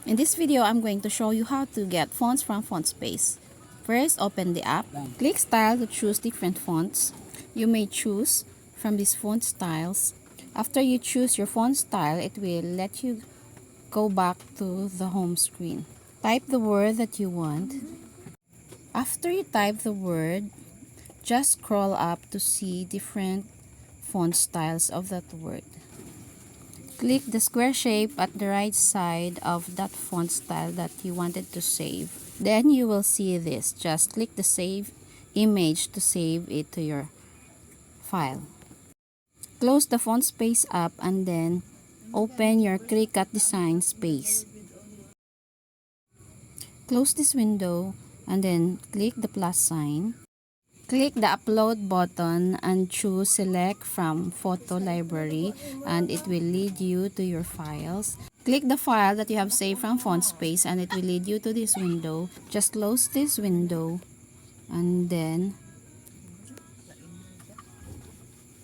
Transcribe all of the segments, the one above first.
In this video, I'm going to show you how to get fonts from Fontspace. First, open the app. Click Style to choose different fonts. You may choose from these font styles. After you choose your font style, it will let you go back to the home screen. Type the word that you want. After you type the word, just scroll up to see different font styles of that word. Click the square shape at the right side of that font style that you wanted to save. Then you will see this. Just click the save image to save it to your file. Close the Fontspace app and then open your Cricut design space. Close this window and then click the plus sign. Click the upload button and choose select from photo library and it will lead you to your files. Click the file that you have saved from Fontspace and it will lead you to this window. Just close this window and then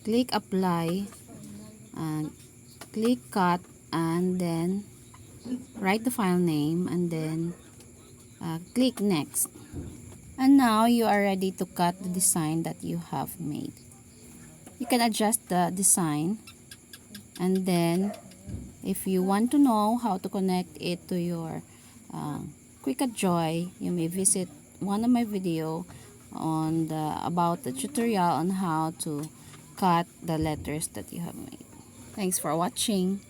click apply and click cut and then write the file name and then click next. And now you are ready to cut the design that you have made. You can adjust the design and then if you want to know how to connect it to your Cricut Joy, you may visit one of my video on about the tutorial on how to cut the letters that you have made. Thanks for watching.